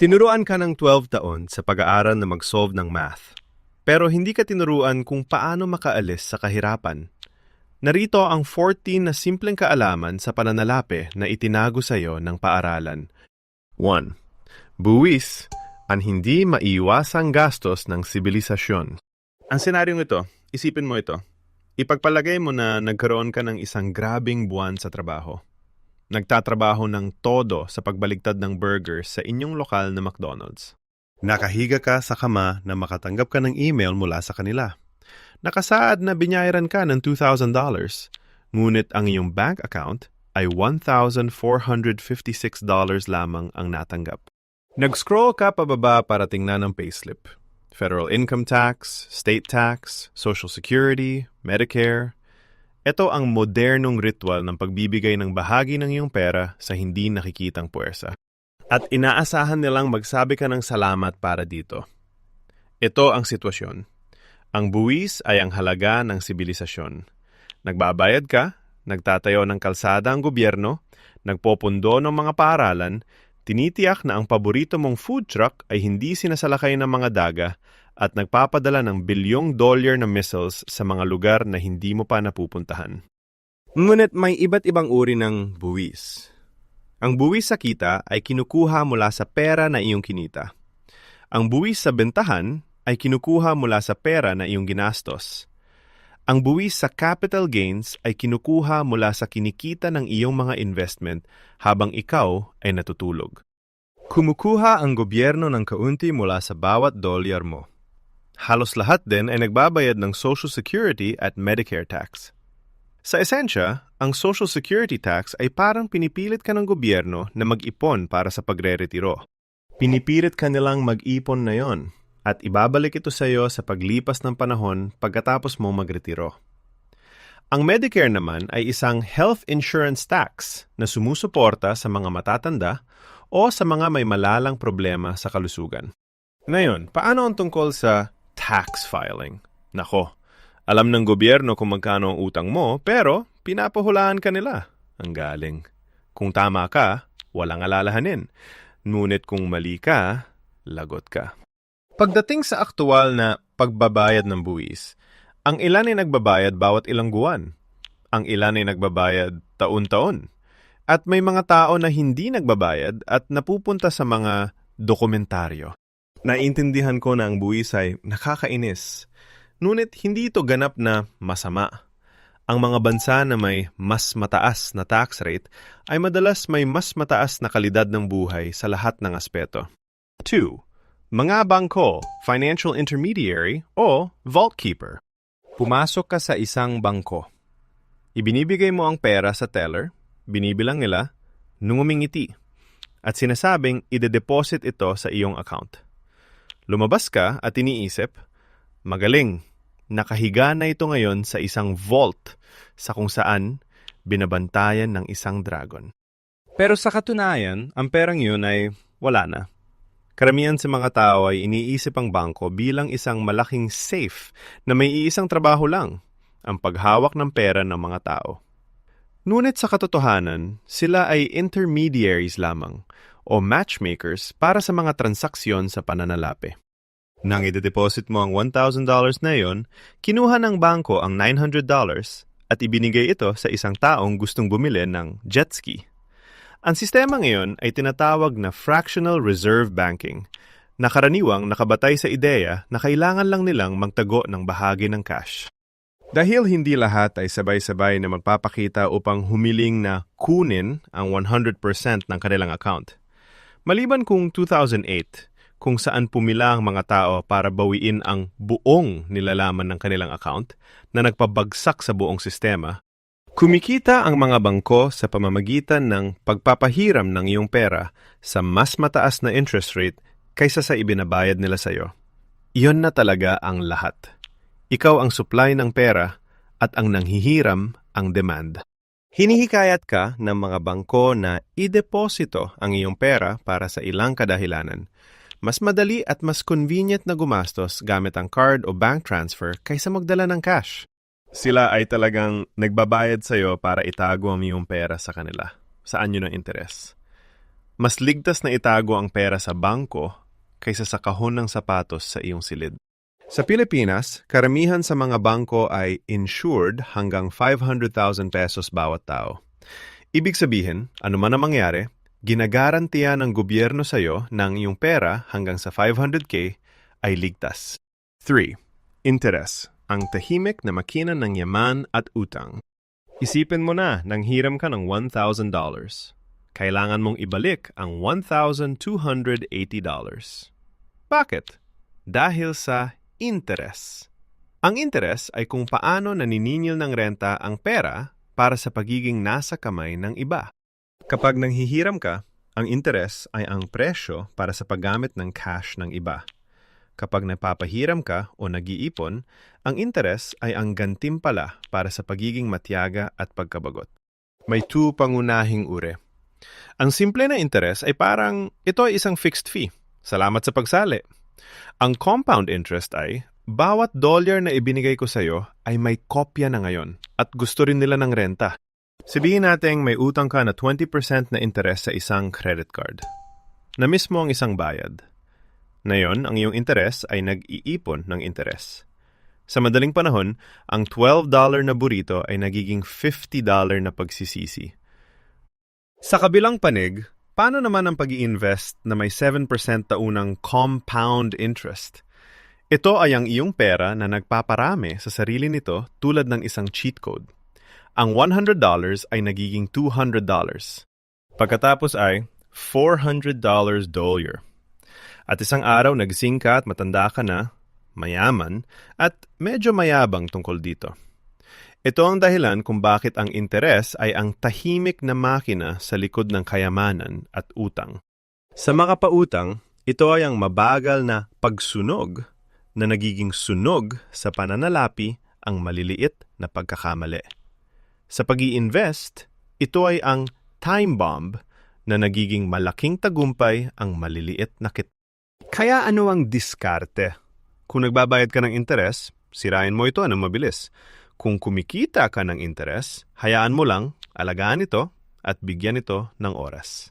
Tinuruan ka ng 12 taon sa pag-aaral na mag-solve ng math. Pero hindi ka tinuruan kung paano makaalis sa kahirapan. Narito ang 14 na simpleng kaalaman sa pananalapi na itinago sa iyo ng paaralan. 1. Buwis, ang hindi maiwasang gastos ng sibilisasyon. Ang senaryong ito, isipin mo ito. Ipagpalagay mo na nagkaroon ka ng isang grabing buwan sa trabaho. Nagtatrabaho ng todo sa pagbaligtad ng burgers sa inyong lokal na McDonald's. Nakahiga ka sa kama na makatanggap ka ng email mula sa kanila. Nakasaad na binyayaran ka ng $2,000, ngunit ang iyong bank account ay $1,456 lamang ang natanggap. Nag-scroll ka pababa para tingnan ang payslip. Federal income tax, state tax, Social Security, Medicare. Ito ang modernong ritual ng pagbibigay ng bahagi ng iyong pera sa hindi nakikitang puwersa. At inaasahan nilang magsabi ka ng salamat para dito. Ito ang sitwasyon. Ang buwis ay ang halaga ng sibilisasyon. Nagbabayad ka, nagtatayo ng kalsada ang gobyerno, nagpopundo ng mga paaralan, tinitiyak na ang paborito mong food truck ay hindi sinasalakay ng mga daga at nagpapadala ng $1 billion na missiles sa mga lugar na hindi mo pa napupuntahan. Ngunit may iba't ibang uri ng buwis. Ang buwis sa kita ay kinukuha mula sa pera na iyong kinita. Ang buwis sa bentahan ay kinukuha mula sa pera na iyong ginastos. Ang buwis sa capital gains ay kinukuha mula sa kinikita ng iyong mga investment habang ikaw ay natutulog. Kumukuha ang gobyerno ng kaunti mula sa bawat dolyar mo. Halos lahat din ay nagbabayad ng Social Security at Medicare tax. Sa esensya, ang Social Security tax ay parang pinipilit ka ng gobyerno na mag-ipon para sa pagre-retiro. Pinipilit ka nilang mag-ipon na yon at ibabalik ito sa iyo sa paglipas ng panahon pagkatapos mo magretiro. Ang Medicare naman ay isang health insurance tax na sumusuporta sa mga matatanda o sa mga may malalang problema sa kalusugan. Ngayon, paano ang tungkol sa tax filing? Nako, alam ng gobyerno kung magkano ang utang mo, pero pinapahulaan ka nila. Ang galing. Kung tama ka, walang alalahanin. Ngunit kung mali ka, lagot ka. Pagdating sa aktual na pagbabayad ng buwis, ang ilan ay nagbabayad bawat ilang buwan. Ang ilan ay nagbabayad taon-taon. At may mga tao na hindi nagbabayad at napupunta sa mga dokumentaryo. Naintindihan ko na ang buwis ay nakakainis. Ngunit hindi ito ganap na masama. Ang mga bansa na may mas mataas na tax rate ay madalas may mas mataas na kalidad ng buhay sa lahat ng aspeto. 2. Mga bangko, financial intermediary o vault keeper. Pumasok ka sa isang bangko. Ibinibigay mo ang pera sa teller, binibilang nila, nungumingiti, at sinasabing ide-deposit ito sa iyong account. Lumabas ka at iniisip, magaling, nakahiga na ito ngayon sa isang vault sa kung saan binabantayan ng isang dragon. Pero sa katunayan, ang perang yun ay wala na. Karamihan sa mga tao ay iniisip ang bangko bilang isang malaking safe na may iisang trabaho lang, ang paghawak ng pera ng mga tao. Ngunit sa katotohanan, sila ay intermediaries lamang o matchmakers para sa mga transaksyon sa pananalapi. Nang ide-deposit mo ang $1,000 na iyon, kinuha ng bangko ang $900 at ibinigay ito sa isang taong gustong bumili ng jet ski. Ang sistema ngayon ay tinatawag na fractional reserve banking, na karaniwang nakabatay sa ideya na kailangan lang nilang magtago ng bahagi ng cash. Dahil hindi lahat ay sabay-sabay na magpapakita upang humiling na kunin ang 100% ng kanilang account. Maliban kung 2008, kung saan pumila ang mga tao para bawiin ang buong nilalaman ng kanilang account na nagpabagsak sa buong sistema, kumikita ang mga bangko sa pamamagitan ng pagpapahiram ng iyong pera sa mas mataas na interest rate kaysa sa ibinabayad nila sa iyo. Iyon na talaga ang lahat. Ikaw ang supply ng pera at ang nanghihiram ang demand. Hinihikayat ka ng mga bangko na i-deposito ang iyong pera para sa ilang kadahilanan. Mas madali at mas convenient na gumastos gamit ang card o bank transfer kaysa magdala ng cash. Sila ay talagang nagbabayad sa iyo para itago ang iyong pera sa kanila. Saan yun ang interes? Mas ligtas na itago ang pera sa bangko kaysa sa kahon ng sapatos sa iyong silid. Sa Pilipinas, karamihan sa mga bangko ay insured hanggang 500,000 pesos bawat tao. Ibig sabihin, ano man ang mangyari, ginagarantiya ng gobyerno sa iyo ng iyong pera hanggang sa 500K ay ligtas. 3. Interes, ang tahimik na makina ng yaman at utang. Isipin mo na nang hiram ka ng $1,000. Kailangan mong ibalik ang $1,280. Bakit? Dahil sa interes. Ang interes ay kung paano naniningil ng renta ang pera para sa pagiging nasa kamay ng iba. Kapag nanghihiram ka, ang interes ay ang presyo para sa paggamit ng cash ng iba. Kapag napapahiram ka o nag-iipon, ang interes ay ang gantimpala para sa pagiging matyaga at pagkabagot. May 2 pangunahing uri. Ang simple na interes ay parang ito ay isang fixed fee. Salamat sa pagsali. Ang compound interest ay bawat $1 na ibinigay ko sa iyo ay may kopya na ngayon at gusto rin nila ng renta. Sabihin natin may utang ka na 20% na interes sa isang credit card. Na-miss mo ang isang bayad. Ngayon, ang iyong interes ay nag-iipon ng interes. Sa madaling panahon, ang $12 na burrito ay nagiging $50 na pagsisisi. Sa kabilang panig, paano naman ang pag-i-invest na may 7% taunang compound interest? Ito ay ang iyong pera na nagpaparami sa sarili nito tulad ng isang cheat code. Ang $100 ay nagiging $200. Pagkatapos ay $400 dollar. At isang araw nagising ka at matanda ka na, mayaman, at medyo mayabang tungkol dito. Ito ang dahilan kung bakit ang interes ay ang tahimik na makina sa likod ng kayamanan at utang. Sa mga pautang, ito ay ang mabagal na pagsunog na nagiging sunog sa pananalapi ang maliliit na pagkakamali. Sa pag-i-invest, ito ay ang time bomb na nagiging malaking tagumpay ang maliliit na kit. Kaya ano ang diskarte? Kung nagbabayad ka ng interes, sirain mo ito ng mabilis. Kung kumikita ka ng interes, hayaan mo lang, alagaan ito, at bigyan ito ng oras.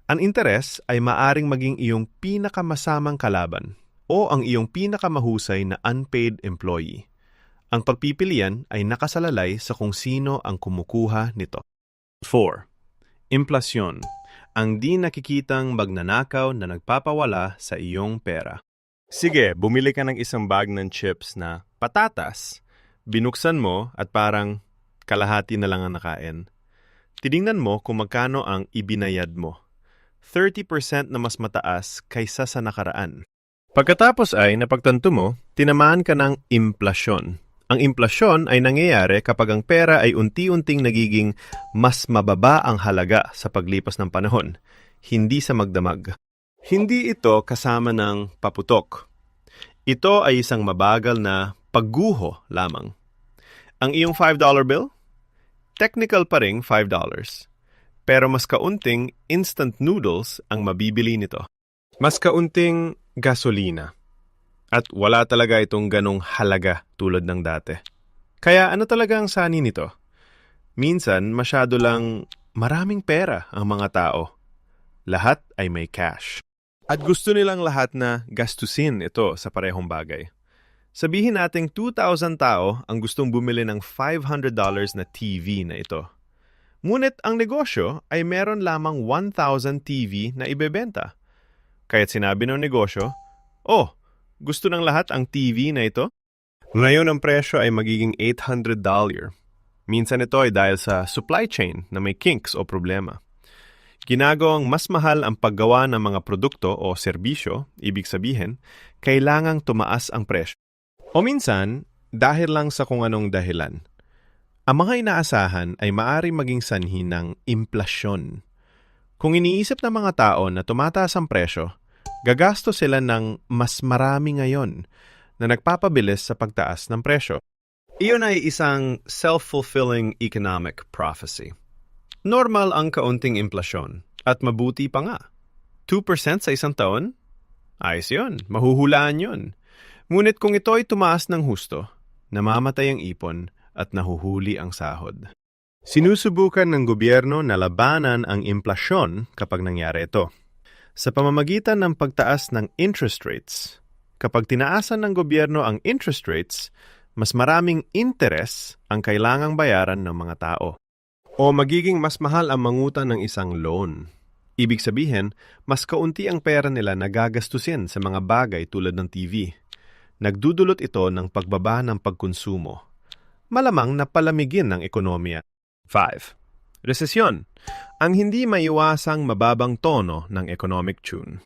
Ang interes ay maaring maging iyong pinakamasamang kalaban o ang iyong pinakamahusay na unpaid employee. Ang pagpipilian ay nakasalalay sa kung sino ang kumukuha nito. 4. Implasyon, ang di nakikitang magnanakaw na nagpapawala sa iyong pera. Sige, bumili ka ng isang bag ng chips na patatas. Binuksan mo at parang kalahati na lang ang nakain. Tiningnan mo kung magkano ang ibinayad mo. 30% na mas mataas kaysa sa nakaraan. Pagkatapos ay napagtanto mo, tinamaan ka ng implasyon. Ang implasyon ay nangyayari kapag ang pera ay unti-unting nagiging mas mababa ang halaga sa paglipas ng panahon, hindi sa magdamag. Hindi ito kasama ng paputok. Ito ay isang mabagal na pagguho lamang. Ang iyong $5 bill? Technical pa ring $5. Pero mas kaunting instant noodles ang mabibili nito. Mas kaunting gasolina. At wala talaga itong ganong halaga tulad ng dati. Kaya ano talaga ang sani nito? Minsan masyado lang maraming pera ang mga tao. Lahat ay may cash. At gusto nilang lahat na gastusin ito sa parehong bagay. Sabihin nating 2,000 tao ang gustong bumili ng $500 na TV na ito. Ngunit ang negosyo ay meron lamang 1,000 TV na ibebenta. Kaya't sinabi ng negosyo, "Oh, gusto ng lahat ang TV na ito?" Ngayon ang presyo ay magiging $800. Minsan ito ay dahil sa supply chain na may kinks o problema. Ginagawang mas mahal ang paggawa ng mga produkto o serbisyo, ibig sabihin, kailangang tumaas ang presyo. O minsan, dahil lang sa kung anong dahilan. Ang mga inaasahan ay maaari maging sanhi ng implasyon. Kung iniisip ng mga tao na tumataas ang presyo, gagasto sila ng mas marami ngayon na nagpapabilis sa pagtaas ng presyo. Iyon ay isang self-fulfilling economic prophecy. Normal ang kaunting implasyon at mabuti pa nga. 2% sa isang taon? Ayos yun, mahuhulaan yun. Ngunit kung ito ay tumaas ng husto, namamatay ang ipon at nahuhuli ang sahod. Sinusubukan ng gobyerno na labanan ang implasyon kapag nangyari ito. Sa pamamagitan ng pagtaas ng interest rates, kapag tinaasan ng gobyerno ang interest rates, mas maraming interes ang kailangang bayaran ng mga tao. O magiging mas mahal ang mangutang ng isang loan. Ibig sabihin, mas kaunti ang pera nila na gagastusin sa mga bagay tulad ng TV. Nagdudulot ito ng pagbaba ng pagkonsumo. Malamang na palamigin ng ekonomiya. 5. Resesyon. Ang hindi maiwasang mababang tono ng economic tune.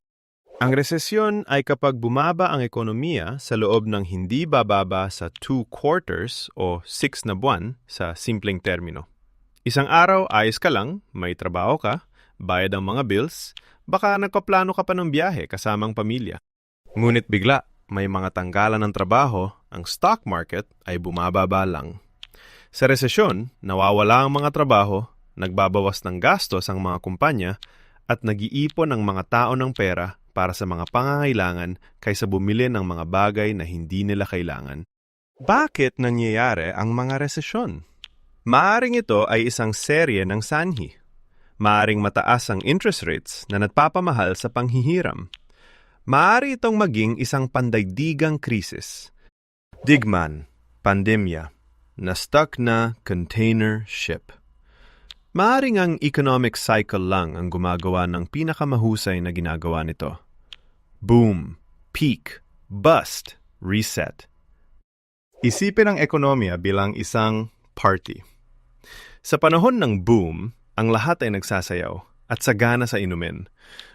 Ang resesyon ay kapag bumaba ang ekonomiya sa loob ng hindi bababa sa 2 quarters o 6 na buwan sa simpleng termino. Isang araw, ayos ka lang, may trabaho ka, bayad ang mga bills, baka nagpaplano ka pa ng biyahe kasamang pamilya. Ngunit bigla, may mga tanggalan ng trabaho, ang stock market ay bumababa lang. Sa resesyon, nawawala ang mga trabaho, nagbabawas ng gastos ang mga kumpanya, at nag-iipon ang mga tao ng pera para sa mga pangangailangan kaysa bumili ng mga bagay na hindi nila kailangan. Bakit nangyayari ang mga resesyon? Maaring ito ay isang serye ng sanhi. Maaring mataas ang interest rates na nagpapamahal sa panghihiram. Maari itong maging isang pandaigdigang krisis. Digmaan, pandemya, na-stuck na container ship. Maaring ang economic cycle lang ang gumagawa ng pinakamahusay na ginagawa nito. Boom, peak, bust, reset. Isipin ang ekonomiya bilang isang party. Sa panahon ng boom, ang lahat ay nagsasayaw at sagana sa inumin.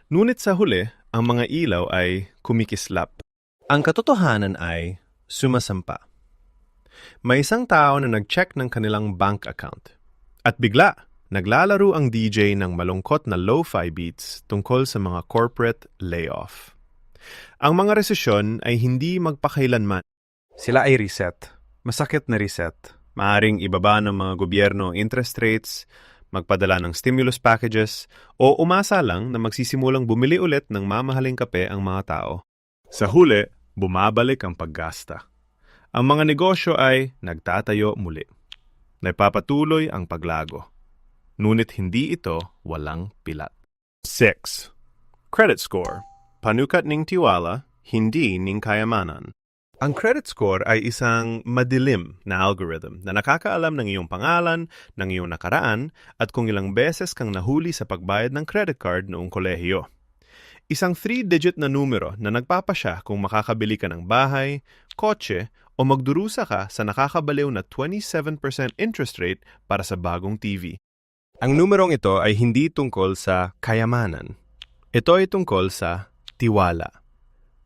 Ngunit sa huli, ang mga ilaw ay kumikislap. Ang katotohanan ay sumasampa. May isang tao na nag-check ng kanilang bank account. At bigla, naglalaro ang DJ ng malungkot na lo-fi beats tungkol sa mga corporate layoff. Ang mga resesyon ay hindi magpakailanman. Sila ay reset. Masakit na reset. Maaring ibaba ng mga gobyerno ang interest rates, magpadala ng stimulus packages, o umasa lang na magsisimulang bumili ulit ng mamahaling kape ang mga tao. Sa huli, bumabalik ang paggasta. Ang mga negosyo ay nagtatayo muli. Nagpapatuloy ang paglago. Ngunit hindi ito walang pilat. 6. Credit score. Panukat ning tiwala, hindi ning kayamanan. Ang credit score ay isang madilim na algorithm na nakakaalam ng iyong pangalan, ng iyong nakaraan, at kung ilang beses kang nahuli sa pagbayad ng credit card noong kolehiyo. Isang 3-digit na numero na nagpapasya kung makakabili ka ng bahay, kotse, o magdurusa ka sa nakakabaliw na 27% interest rate para sa bagong TV. Ang numerong ito ay hindi tungkol sa kayamanan. Ito ay tungkol sa tiwala.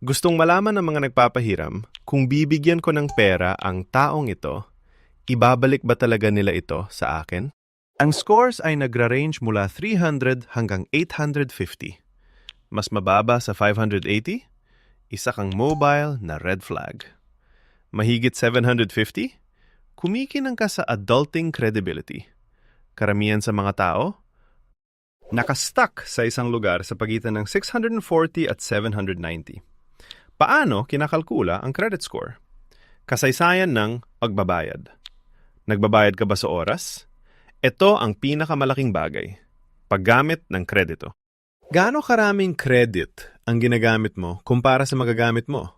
Gustong malaman ng mga nagpapahiram kung bibigyan ko ng pera ang taong ito, ibabalik ba talaga nila ito sa akin? Ang scores ay nagra-range mula 300 hanggang 850. Mas mababa sa 580? Isa kang mobile na red flag. Mahigit 750? Kumikinang ka sa adulting credibility. Karamihan sa mga tao, nakastuck sa isang lugar sa pagitan ng 640 at 790. Paano kinakalkula ang credit score? Kasaysayan ng pagbabayad. Nagbabayad ka ba sa oras? Ito ang pinakamalaking bagay. Paggamit ng kredito. Gaano karaming credit ang ginagamit mo kumpara sa magagamit mo?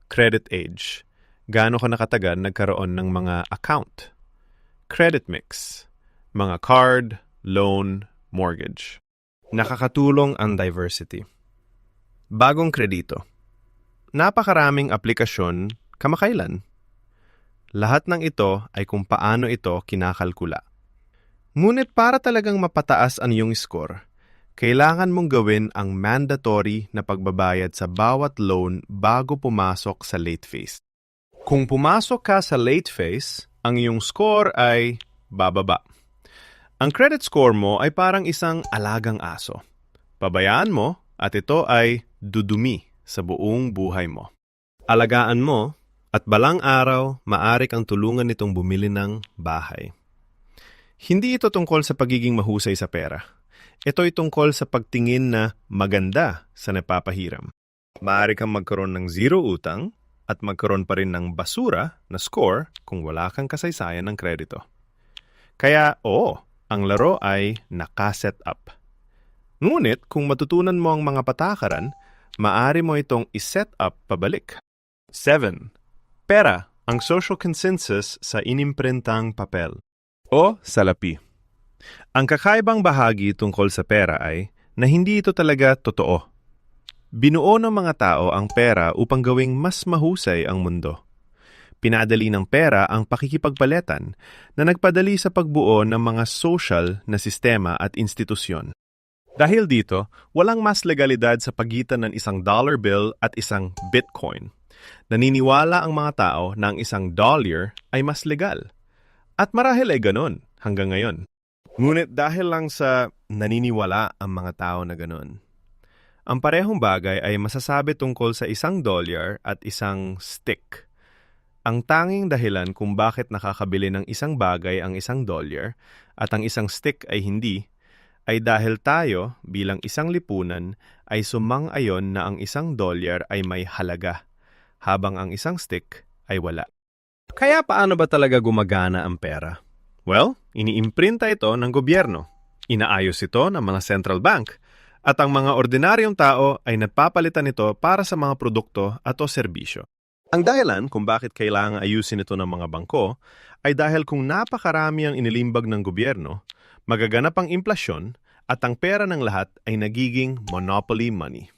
Credit age. Gaano ka nakatagal nagkaroon ng mga account? Credit mix. Mga card, loan, mortgage. Nakakatulong ang diversity. Bagong kredito. Napakaraming aplikasyon kamakailan. Lahat ng ito ay kung paano ito kinakalkula. Ngunit para talagang mapataas ang iyong score, kailangan mong gawin ang mandatory na pagbabayad sa bawat loan bago pumasok sa late phase. Kung pumasok ka sa late phase, ang iyong score ay bababa. Ang credit score mo ay parang isang alagang aso. Pabayaan mo at ito ay dudumi sa buong buhay mo. Alagaan mo at balang araw maaari kang tulungan nitong bumili ng bahay. Hindi ito tungkol sa pagiging mahusay sa pera. Ito ay tungkol sa pagtingin na maganda sa napapahiram. Maaari kang magkaroon ng zero utang at magkaroon pa rin ng basura na score kung wala kang kasaysayan ng kredito. Kaya oo, ang laro ay nakaset up. Ngunit kung matutunan mo ang mga patakaran, maaari mo itong iset up pabalik. 7. Pera, ang social consensus sa inimprentang papel o salapi. Ang kakaibang bahagi tungkol sa pera ay na hindi ito talaga totoo. Binuo ng mga tao ang pera upang gawing mas mahusay ang mundo. Pinadali ng pera ang pakikipagpalitan na nagpadali sa pagbuo ng mga social na sistema at institusyon. Dahil dito, walang mas legalidad sa pagitan ng isang dollar bill at isang Bitcoin. Naniniwala ang mga tao na ang isang dollar ay mas legal. At marahil ay ganon hanggang ngayon. Ngunit dahil lang sa naniniwala ang mga tao na ganon, ang parehong bagay ay masasabi tungkol sa isang dolyar at isang stick. Ang tanging dahilan kung bakit nakakabili ng isang bagay ang isang dolyar at ang isang stick ay hindi, ay dahil tayo bilang isang lipunan ay sumang-ayon na ang isang dolyar ay may halaga, habang ang isang stick ay wala. Kaya paano ba talaga gumagana ang pera? Well, iniimprinta ito ng gobyerno. Inaayos ito ng mga central bank. At ang mga ordinaryong tao ay nagpapalitan ito para sa mga produkto at o serbisyo. Ang dahilan kung bakit kailangan ayusin ito ng mga bangko ay dahil kung napakarami ang inilimbag ng gobyerno, magaganap ang implasyon at ang pera ng lahat ay nagiging monopoly money.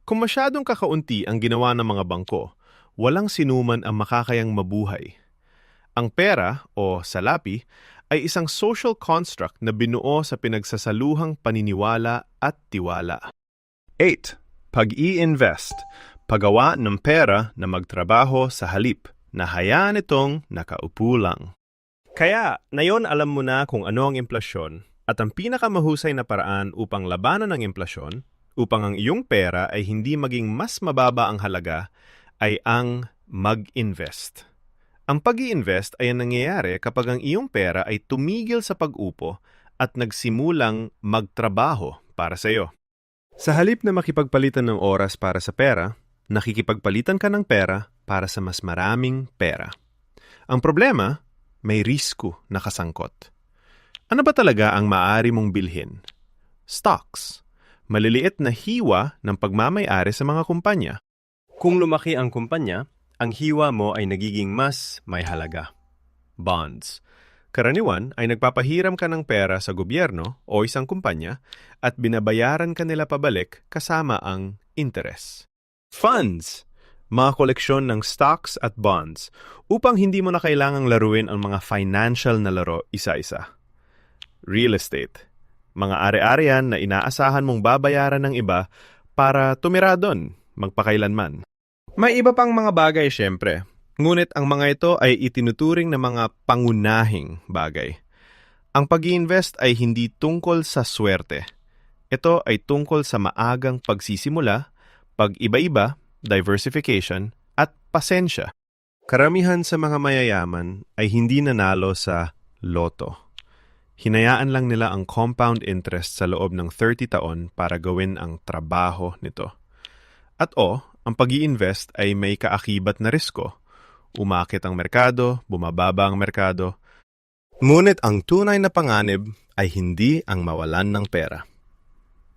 Kung masyadong kakaunti ang ginawa ng mga bangko, walang sinuman ang makakayang mabuhay. Ang pera o salapi ay isang social construct na binuo sa pinagsasaluhang paniniwala at tiwala. 8. Pag-i-invest. Paggawa ng pera na magtrabaho sa halip na hayaan itong nakaupo lang. Kaya, ngayon alam mo na kung ano ang implasyon at ang pinakamahusay na paraan upang labanan ang implasyon, upang ang iyong pera ay hindi maging mas mababa ang halaga, ay ang mag-invest. Ang pag-i-invest ay nangyayari kapag ang iyong pera ay tumigil sa pag-upo at nagsimulang magtrabaho para sa iyo. Sa halip na makipagpalitan ng oras para sa pera, nakikipagpalitan ka ng pera para sa mas maraming pera. Ang problema, may risiko na kasangkot. Ano ba talaga ang maaari mong bilhin? Stocks. Maliliit na hiwa ng pagmamay-ari sa mga kumpanya. Kung lumaki ang kumpanya, ang hiwa mo ay nagiging mas may halaga. Bonds. Karaniwan ay nagpapahiram ka ng pera sa gobyerno o isang kumpanya at binabayaran ka nila pabalik kasama ang interes. Funds. Mga koleksyon ng stocks at bonds upang hindi mo na kailangang laruin ang mga financial na laro isa-isa. Real estate. Mga ari-arian na inaasahan mong babayaran ng iba para tumira doon magpakailanman. May iba pang mga bagay siyempre, ngunit ang mga ito ay itinuturing na mga pangunahing bagay. Ang pag-i-invest ay hindi tungkol sa swerte. Ito ay tungkol sa maagang pagsisimula, pag-iba-iba, diversification, at pasensya. Karamihan sa mga mayayaman ay hindi nanalo sa loto. Hinayaan lang nila ang compound interest sa loob ng 30 taon para gawin ang trabaho nito. At ang pag-i-invest ay may kaakibat na risko. Umakit ang merkado, bumababa ang merkado. Ngunit ang tunay na panganib ay hindi ang mawalan ng pera.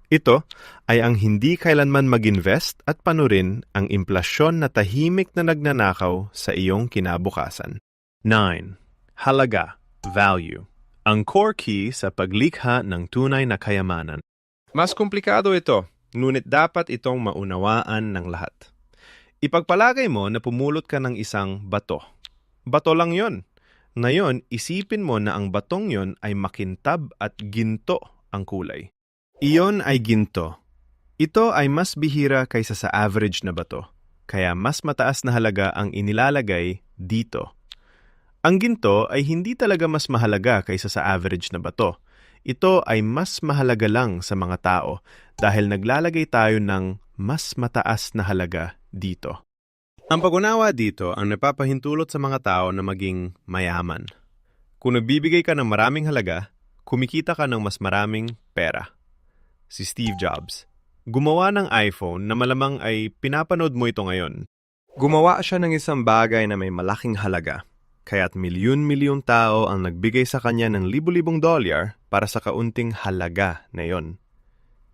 Ito ay ang hindi kailanman mag-invest at panurin ang implasyon na tahimik na nagnanakaw sa iyong kinabukasan. 9. Halaga, value. Ang core key sa paglikha ng tunay na kayamanan. Mas komplikado ito. Ngunit dapat itong maunawaan ng lahat. Ipagpalagay mo na pumulot ka ng isang bato. Bato lang yon. Ngayon, isipin mo na ang batong yon ay makintab at ginto ang kulay. Iyon ay ginto. Ito ay mas bihira kaysa sa average na bato, kaya mas mataas na halaga ang inilalagay dito. Ang ginto ay hindi talaga mas mahalaga kaysa sa average na bato. Ito ay mas mahalaga lang sa mga tao dahil naglalagay tayo ng mas mataas na halaga dito. Ang pag-unawa dito ang napapahintulot sa mga tao na maging mayaman. Kung nagbibigay ka ng maraming halaga, kumikita ka ng mas maraming pera. Si Steve Jobs, gumawa ng iPhone na malamang ay pinapanood mo ito ngayon. Gumawa siya ng isang bagay na may malaking halaga. kaya't milyon-milyong tao ang nagbigay sa kanya ng libu-libong dolyar para sa kaunting halaga na yon.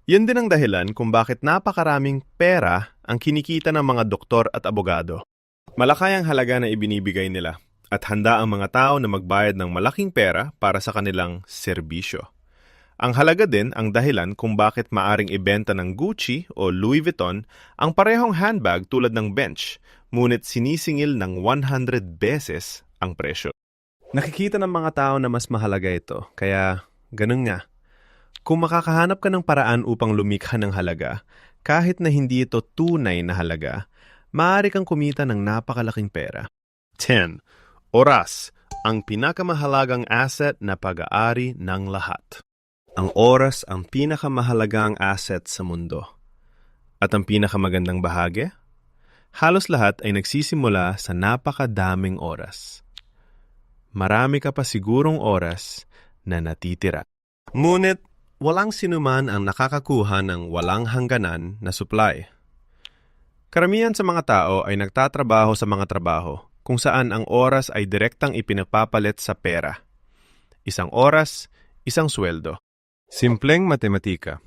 Yan din ang dahilan kung bakit napakaraming pera ang kinikita ng mga doktor at abogado. Malaki ang halaga na ibinibigay nila at handa ang mga tao na magbayad ng malaking pera para sa kanilang serbisyo. Ang halaga din ang dahilan kung bakit maaring ibenta ng Gucci o Louis Vuitton ang parehong handbag tulad ng Bench, ngunit sinisingil ng 100 beses ang presyo. Nakikita ng mga tao na mas mahalaga ito, kaya ganun nga. Kung makakahanap ka ng paraan upang lumikha ng halaga, kahit na hindi ito tunay na halaga, maaari kang kumita ng napakalaking pera. 10. Oras, ang pinakamahalagang asset na pag-aari ng lahat. Ang oras ang pinakamahalagang asset sa mundo. At ang pinakamagandang bahagi? Halos lahat ay nagsisimula sa napakadaming oras. Marami ka pa sigurong oras na natitira. Ngunit, walang sinuman ang nakakakuha ng walang hangganan na supply. Karamihan sa mga tao ay nagtatrabaho sa mga trabaho kung saan ang oras ay direktang ipinapapalit sa pera. Isang oras, isang sweldo. Simpleng matematika.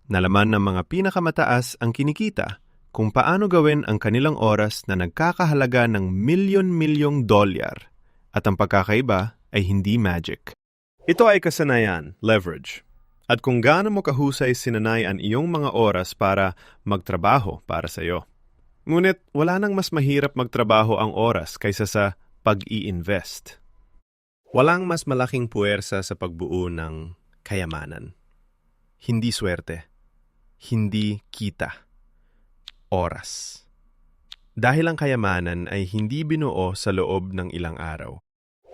Nalaman ng mga pinakamataas ang kinikita kung paano gawin ang kanilang oras na nagkakahalaga ng milyon-milyong dolyar at ang pagkakaiba ay hindi magic. Ito ay kasanayan, leverage. At kung gaano mo kahusay sinanay ang iyong mga oras para magtrabaho para sa iyo. Ngunit wala nang mas mahirap magtrabaho ang oras kaysa sa pag-i-invest. Walang mas malaking puwersa sa pagbuo ng kayamanan. Hindi swerte. Hindi kita. Oras. Dahil ang kayamanan ay hindi binuo sa loob ng ilang araw.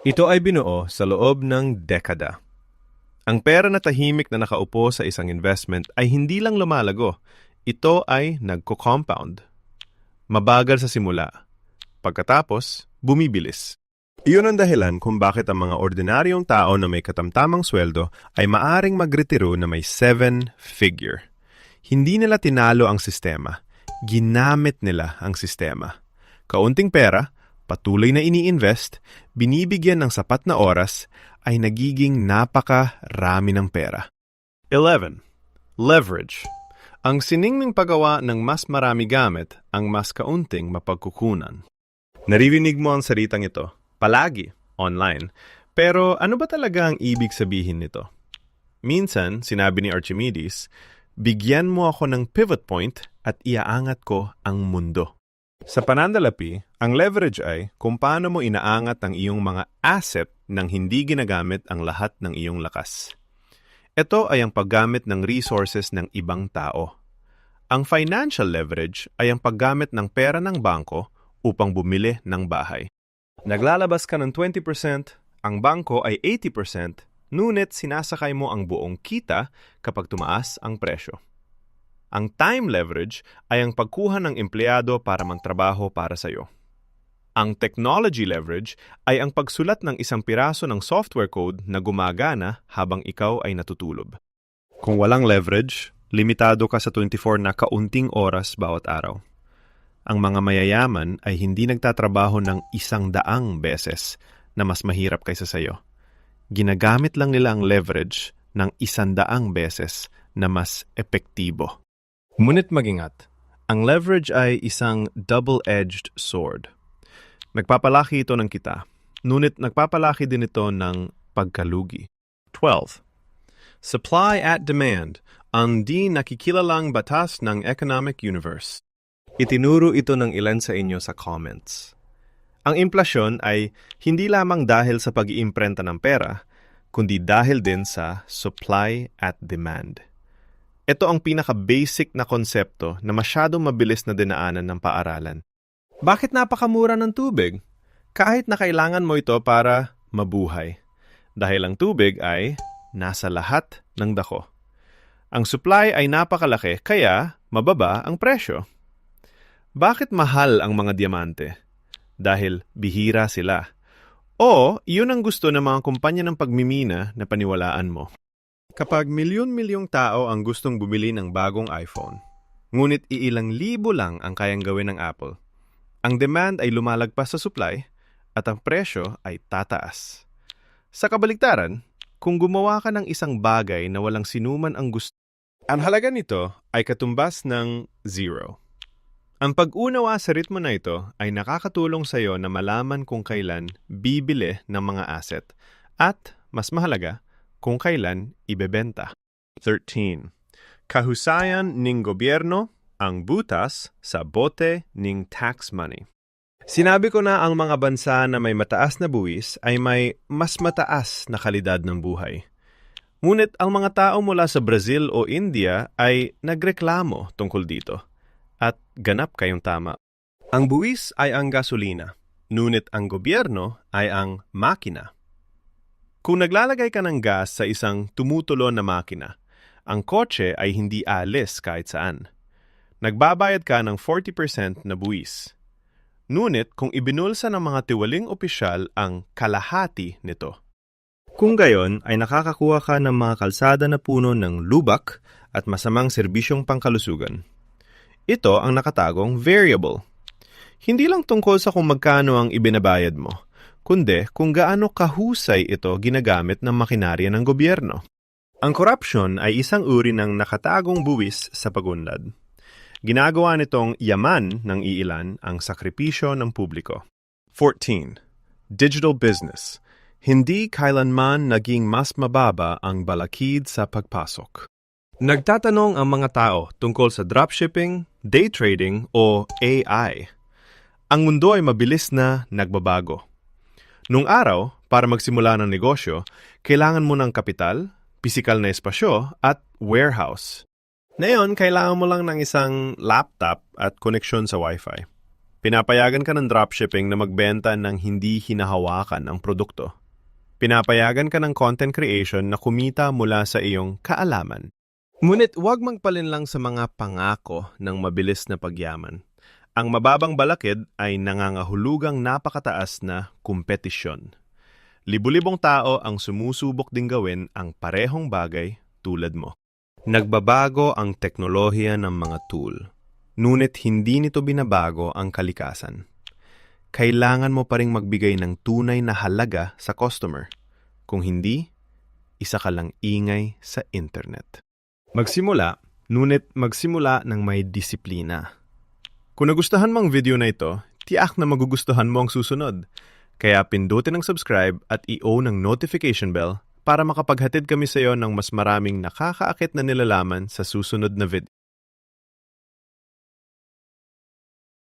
Ito ay binuo sa loob ng dekada. Ang pera na tahimik na nakaupo sa isang investment ay hindi lang lumalago. Ito ay nagko-compound. Mabagal sa simula. Pagkatapos, bumibilis. Iyon ang dahilan kung bakit ang mga ordinaryong tao na may katamtamang sweldo ay maaring magretiro na may 7-figure. Hindi nila tinalo ang sistema. Ginamit nila ang sistema. Kaunting pera, patuloy na ini-invest, binibigyan ng sapat na oras, ay nagiging napakarami ng pera. 11. Leverage. Ang siningning paggawa ng mas marami gamit ang mas kaunting mapagkukunan. Naririnig mo ang salitang ito, palagi, online. Pero ano ba talaga ang ibig sabihin nito? Minsan, sinabi ni Archimedes, bigyan mo ako ng pivot point at iaangat ko ang mundo. Sa panandalapi, ang leverage ay kung paano mo inaangat ang iyong mga asset nang hindi ginagamit ang lahat ng iyong lakas. Ito ay ang paggamit ng resources ng ibang tao. Ang financial leverage ay ang paggamit ng pera ng bangko upang bumili ng bahay. Naglalabas ka ng 20%, ang bangko ay 80%, ngunit sinasakay mo ang buong kita kapag tumaas ang presyo. Ang time leverage ay ang pagkuha ng empleyado para magtrabaho para sa iyo. Ang technology leverage ay ang pagsulat ng isang piraso ng software code na gumagana habang ikaw ay natutulog. Kung walang leverage, limitado ka sa 24 na kaunting oras bawat araw. Ang mga mayayaman ay hindi nagtatrabaho ng 100 beses na mas mahirap kaysa sa iyo. Ginagamit lang nila ang leverage ng 100 beses na mas epektibo. Ngunit mag-ingat, ang leverage ay isang double-edged sword. Nagpapalaki ito ng kita, ngunit nagpapalaki din ito ng pagkalugi. 12. Supply at demand, ang di nakikilalang batas ng economic universe. Itinuro ito ng ilan sa inyo sa comments. Ang inflasyon ay hindi lamang dahil sa pag-iimprenta ng pera, kundi dahil din sa supply at demand. Ito ang pinaka-basic na konsepto na masyadong mabilis na dinaanan ng paaralan. Bakit napakamura ng tubig? Kahit na kailangan mo ito para mabuhay. Dahil ang tubig ay nasa lahat ng dako. Ang supply ay napakalaki kaya mababa ang presyo. Bakit mahal ang mga diamante? Dahil bihira sila. O iyon ang gusto ng mga kumpanya ng pagmimina na paniwalaan mo. Kapag milyon-milyong tao ang gustong bumili ng bagong iPhone, ngunit iilang libo lang ang kayang gawin ng Apple, ang demand ay lumalagpas sa supply at ang presyo ay tataas. Sa kabaligtaran, kung gumawa ka ng isang bagay na walang sinuman ang gusto, ang halaga nito ay katumbas ng zero. Ang pag-unawa sa ritmo na ito ay nakakatulong sa iyo na malaman kung kailan bibili ng mga asset at, mas mahalaga, kung kailan ibebenta. 13. Kahusayan ng gobyerno ang butas sa bote ng tax money. Sinabi ko na ang mga bansa na may mataas na buwis ay may mas mataas na kalidad ng buhay. Ngunit ang mga tao mula sa Brazil o India ay nagreklamo tungkol dito. At ganap kayong tama. Ang buwis ay ang gasolina, ngunit ang gobyerno ay ang makina. Kung naglalagay ka ng gas sa isang tumutulon na makina, ang kotse ay hindi alis kahit saan. Nagbabayad ka ng 40% na buwis. Ngunit kung ibinulsa ng mga tiwaling opisyal ang kalahati nito. Kung gayon ay nakakakuha ka ng mga kalsada na puno ng lubak at masamang serbisyong pangkalusugan. Ito ang nakatagong variable. Hindi lang tungkol sa kung magkano ang ibinabayad mo, kundi kung gaano kahusay ito ginagamit ng makinarya ng gobyerno. Ang korupsyon ay isang uri ng nakatagong buwis sa pagunlad. Ginagawa nitong yaman ng iilan ang sakripisyo ng publiko. 14. Digital business. Hindi kailanman naging mas mababa ang balakid sa pagpasok. Nagtatanong ang mga tao tungkol sa dropshipping, day trading o AI. Ang mundo ay mabilis na nagbabago. Nung araw, para magsimula ng negosyo, kailangan mo ng kapital, pisikal na espasyo at warehouse. Ngayon, kailangan mo lang ng isang laptop at koneksyon sa Wi-Fi. Pinapayagan ka ng dropshipping na magbenta ng hindi hinahawakan ang produkto. Pinapayagan ka ng content creation na kumita mula sa iyong kaalaman. Ngunit huwag magpalinlang sa mga pangako ng mabilis na pagyaman. Ang mababang balakid ay nangangahulugang napakataas na kompetisyon. Libu-libong tao ang sumusubok ding gawin ang parehong bagay tulad mo. Nagbabago ang teknolohiya ng mga tool, ngunit hindi nito binabago ang kalikasan. Kailangan mo pa ring magbigay ng tunay na halaga sa customer. Kung hindi, isa ka lang ingay sa internet. Magsimula, ngunit magsimula ng may disiplina. Kung nagustuhan mo ang video na ito, tiyak na magugustuhan mo ang susunod. Kaya pindutin ang subscribe at i-on ang notification bell para makapaghatid kami sa iyo ng mas maraming nakakaakit na nilalaman sa susunod na video.